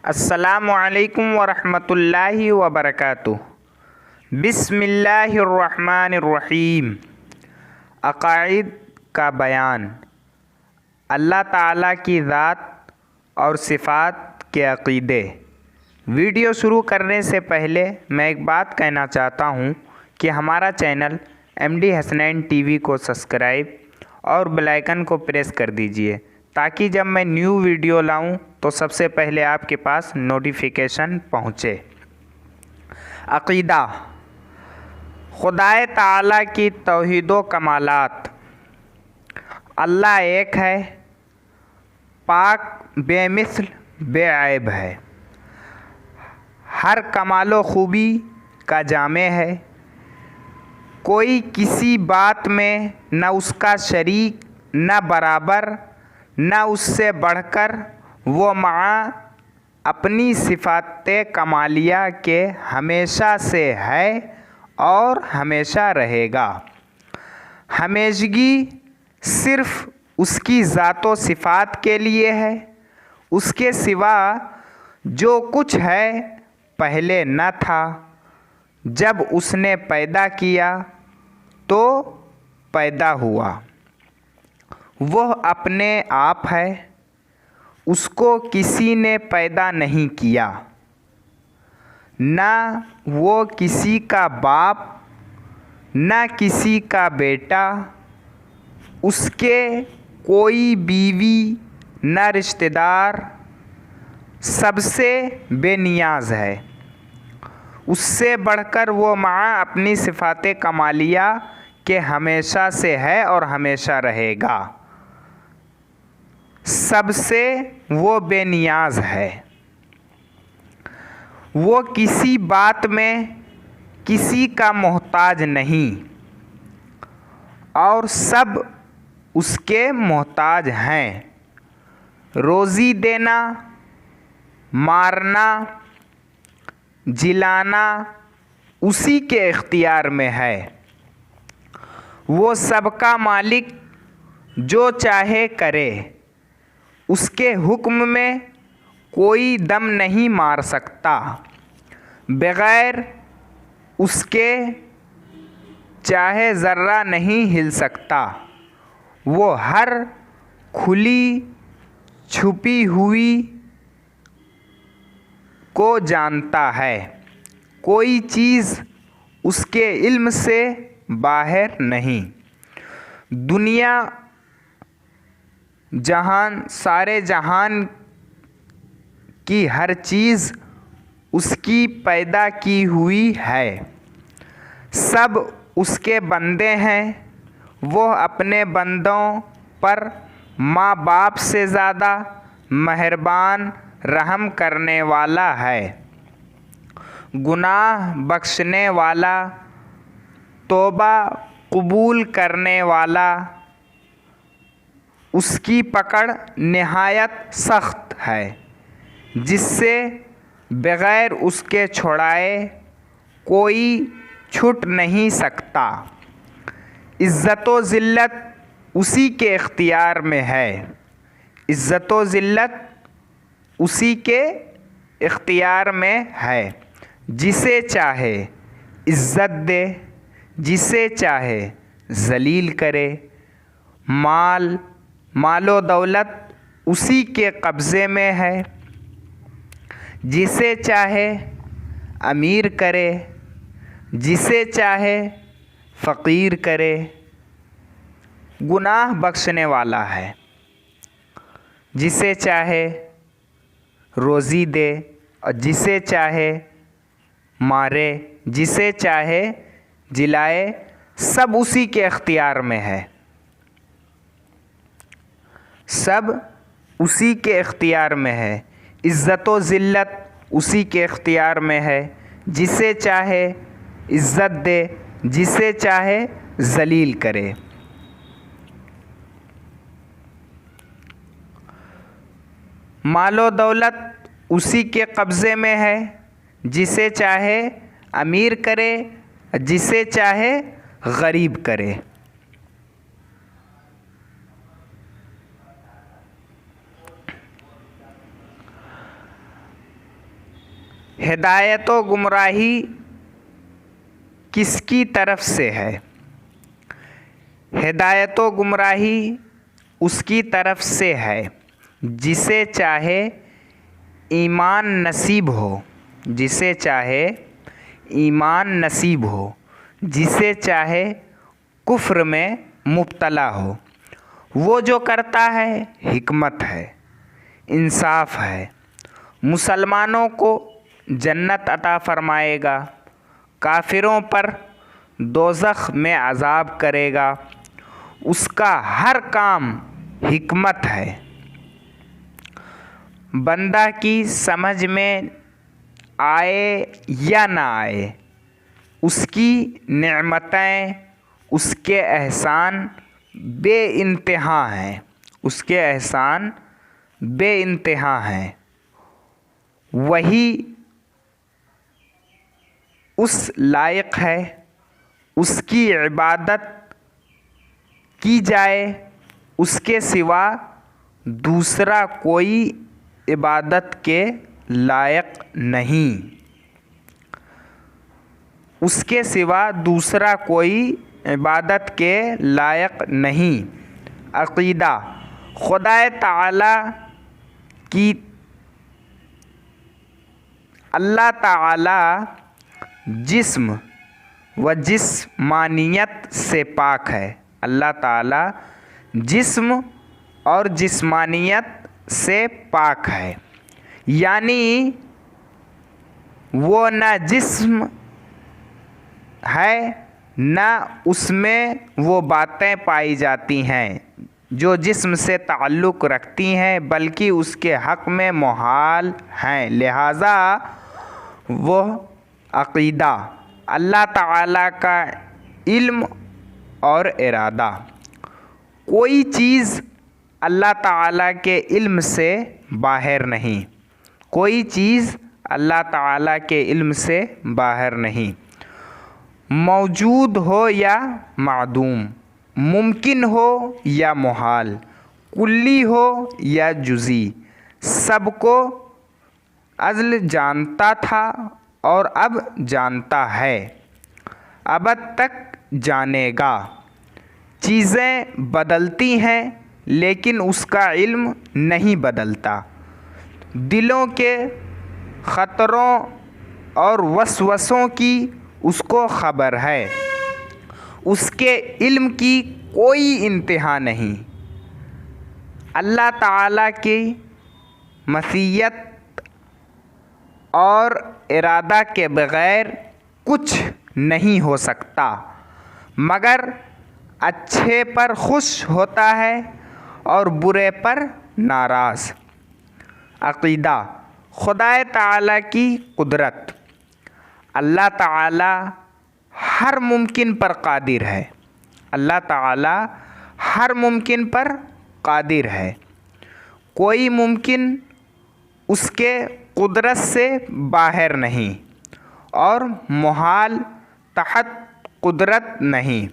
अस्सलामुअलैकुम वरहमतुल्लाहि वबरकातुहू। बिस्मिल्लाहिर्रहमानिर्रहीम। अक़ाइद का बयान। अल्लाह ताला की ज़ात और सिफ़ात के अक़ीदे। वीडियो शुरू करने से पहले मैं एक बात कहना चाहता हूँ कि हमारा चैनल MD हसनैन TV को सब्सक्राइब और बेल आइकन को प्रेस कर दीजिए ताकि जब मैं न्यू वीडियो लाऊं तो सबसे पहले आपके पास नोटिफिकेशन पहुंचे। अक़ीदा। खुदाए ताला की तौहीदो कमालात। अल्लाह एक है, पाक बेमिसल बेऐब है, हर कमालो खूबी का जामे है, कोई किसी बात में न उसका शरीक न बराबर न उससे बढ़कर, वो मआ अपनी सिफ़ाते कमालिया के हमेशा से है और हमेशा रहेगा। हमेशगी सिर्फ़ उसकी ज़ातो सिफ़ात के लिए है, उसके सिवा जो कुछ है पहले न था। जब उसने पैदा किया तो पैदा हुआ। वह अपने आप है, उसको किसी ने पैदा नहीं किया, न वो किसी का बाप न किसी का बेटा, उसके कोई बीवी न रिश्तेदार, सबसे बेनियाज है। उससे बढ़कर वो माँ अपनी सिफ़ाते कमालिया के हमेशा से है और हमेशा रहेगा। सबसे वो बेनियाज है। वो किसी बात में किसी का मोहताज नहीं और सब उसके मोहताज हैं। रोज़ी देना, मारना, जिलाना उसी के इख्तियार में है। वो सबका मालिक, जो चाहे करे, उसके हुक्म में कोई दम नहीं मार सकता, बग़ैर उसके चाहे ज़र्रा नहीं हिल सकता। वो हर खुली छुपी हुई को जानता है, कोई चीज़ उसके इल्म से बाहर नहीं। दुनिया जहान, सारे जहान की हर चीज़ उसकी पैदा की हुई है। सब उसके बंदे हैं। वो अपने बंदों पर माँ बाप से ज़्यादा मेहरबान रहम करने वाला है, गुनाह बख्शने वाला, तौबा कबूल करने वाला। उसकी पकड़ निहायत सख्त है, जिससे बग़ैर उसके छुड़ाए कोई छूट नहीं सकता। इज़्ज़त व ज़िल्लत उसी के इख्तियार में है। इज़्ज़त व ज़िल्लत उसी के इख्तियार में है। जिसे चाहे इज़्ज़त दे, जिसे चाहे ज़लील करे। मालो दौलत उसी के कब्ज़े में है। जिसे चाहे अमीर करे, जिसे चाहे फ़कीर करे। गुनाह बख्शने वाला है, जिसे चाहे रोज़ी दे और जिसे चाहे मारे, जिसे चाहे जिलाए। सब उसी के इख्तियार में है। सब उसी के इख्तियार में है। इज़्ज़त व ज़िल्लत उसी के इख्तियार में है। जिसे चाहे इज़्ज़त दे, जिसे चाहे ज़लील करे। मालो दौलत उसी के कब्ज़े में है। जिसे चाहे अमीर करे, जिसे चाहे गरीब करे। हिदायत व गुमराही किसकी तरफ से है? हिदायत व गुमराही उसकी तरफ से है जिसे चाहे ईमान नसीब हो, जिसे चाहे ईमान नसीब हो, जिसे चाहे कुफ्र में मुब्तला हो। वो जो करता है हिकमत है, इंसाफ है। मुसलमानों को जन्नत अता फरमाएगा, काफिरों पर दोज़ख में अज़ाब करेगा। उसका हर काम हिकमत है। बंदा की समझ में आए या ना आए, उसकी नेमतें, उसके एहसान बेइंतहा हैं, उसके एहसान बेइंतहा हैं। वही उस लायक है उसकी इबादत की जाए, उसके सिवा दूसरा कोई इबादत के लायक नहीं, उसके सिवा दूसरा कोई इबादत के लायक नहीं। अक़ीदा खुदाए ताला की, अल्लाह ताला जिस्म व जिस्मानियत से पाक है। अल्लाह ताला जिस्म और जिस्मानियत से पाक है, यानी वो न जिस्म है न उसमें वो बातें पाई जाती हैं जो जिस्म से ताल्लुक़ रखती हैं, बल्कि उसके हक़ में मुहाल हैं। लिहाजा वो अक़ीदा अल्लाह ताला का इल्म और इरादा। कोई चीज़ अल्लाह ताला के इल्म से बाहर नहीं, कोई चीज़ अल्लाह ताला के इल्म से बाहर नहीं। मौजूद हो या मादूम, मुमकिन हो या मुहाल, कुल्ली हो या जुज़ी, सबको अज़ल जानता था और अब जानता है, अबद तक जानेगा। चीज़ें बदलती हैं लेकिन उसका इल्म नहीं बदलता। दिलों के ख़तरों और वसवसों की उसको ख़बर है, उसके इल्म की कोई इंतहा नहीं। अल्लाह ताला की मसीयत और इरादा के बग़ैर कुछ नहीं हो सकता, मगर अच्छे पर खुश होता है और बुरे पर नाराज़। अक़ीदा खुदाए ताला की कुदरत, अल्लाह ताला हर मुमकिन पर कादिर है, अल्लाह ताला हर मुमकिन पर कादिर है। कोई मुमकिन उसके कुदरत से बाहर नहीं और मुहाल तहत कुदरत नहीं।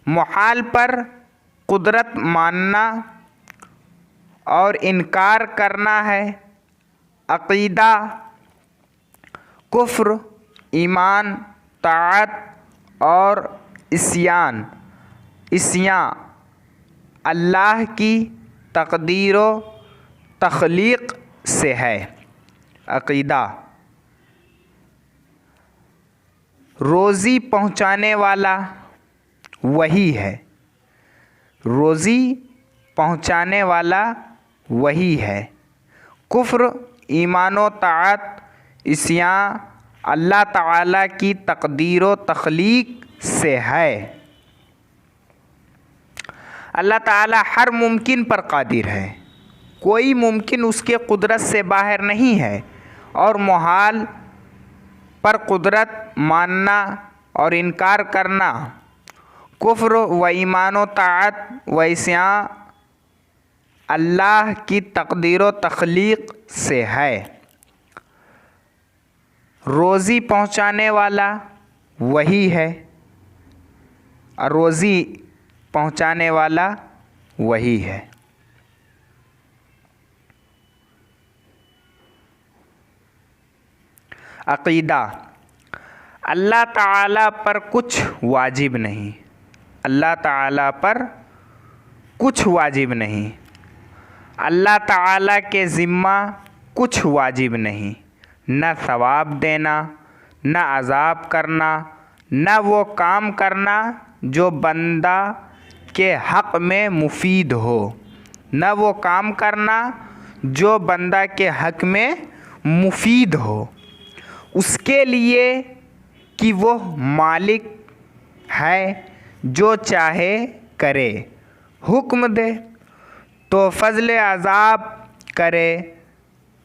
मुहाल पर कुदरत मानना और इनकार करना है। अक़ीदा कुफ्र, ईमान, ताअत और इस्यान अल्लाह की तक़दीर व तख़लीक़ से है। अक़ीदा रोज़ी पहुँचाने वाला वही है, रोज़ी पहुँचाने वाला वही है। कुफ्र, ईमान व ताअत, इस्यान अल्लाह ताला की तक़दीर व तख़लीक़ से है। अल्लाह ताला हर मुमकिन पर कादिर है, कोई मुमकिन उसके कुदरत से बाहर नहीं है और मुहाल पर कुदरत मानना और इनकार करना कुफ्र व ईमान व ताअत व इस्यान अल्लाह की तक़दीर व तख़लीक़ से है। रोज़ी पहुँचाने वाला वही है और रोज़ी पहुँचाने वाला वही है। अक़ीदा, अल्लाह ताला पर कुछ वाजिब नहीं, अल्लाह ताला पर कुछ वाजिब नहीं, अल्लाह ताला के ज़िम्मा कुछ वाजिब नहीं, न सवाब देना, न अज़ाब करना, न वो काम करना जो बंदा के हक़ में मुफीद हो, न वो काम करना जो बंदा के हक़ में मुफीद हो, उसके लिए कि वो मालिक है, जो चाहे करे, हुक्म दे तो फ़ज़ल अज़ाब करे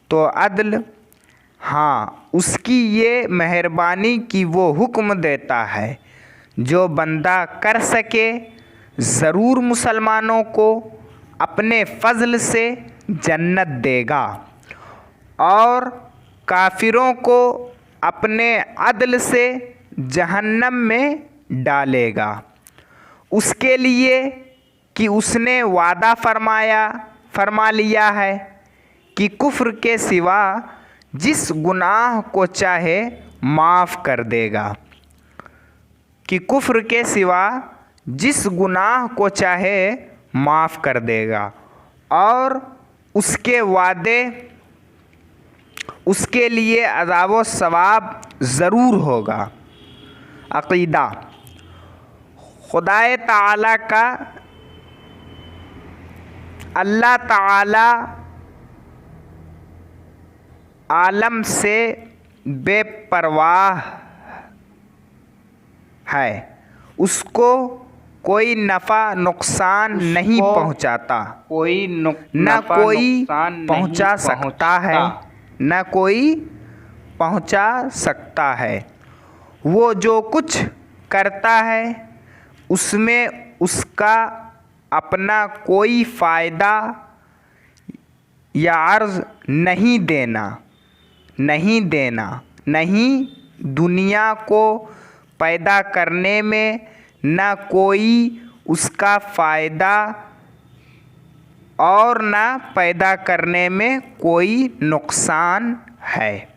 तो अदल, हाँ उसकी ये मेहरबानी कि वो हुक्म देता है जो बंदा कर सके, ज़रूर मुसलमानों को अपने फ़ज़ल से जन्नत देगा और काफिरों को अपने अदल से जहन्नम में डालेगा। उसके लिए कि उसने वादा फरमा लिया है कि कुफ्र के सिवा जिस गुनाह को चाहे माफ़ कर देगा, कि कुफ्र के सिवा जिस गुनाह को चाहे माफ़ कर देगा और उसके वादे उसके लिए अज़ाब व सवाब ज़रूर होगा। अक़ीदा, खुदाए ताला का अल्लाह ताला आलम से बेपरवाह है, उसको कोई नफ़ा नुकसान नहीं पहुंचाता, न कोई पहुंचा सकता है, न कोई पहुंचा सकता है। वो जो कुछ करता है उसमें उसका अपना कोई फ़ायदा या अर्ज़ नहीं देना, नहीं दुनिया को पैदा करने में न कोई उसका फ़ायदा और न पैदा करने में कोई नुकसान है,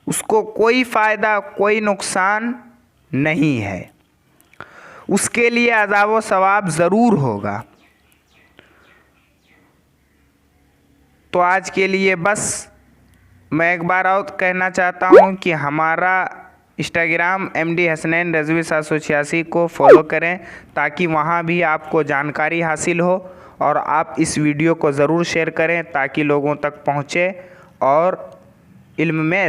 उसको कोई फ़ायदा कोई नुकसान नहीं है, उसके लिए अज़ाब व सवाब ज़रूर होगा। तो आज के लिए बस मैं एक बार और कहना चाहता हूँ कि हमारा इंस्टाग्राम MD हसनैन रज़वी 786 को फॉलो करें ताकि वहाँ भी आपको जानकारी हासिल हो और आप इस वीडियो को ज़रूर शेयर करें ताकि लोगों तक पहुँचे और इल्म में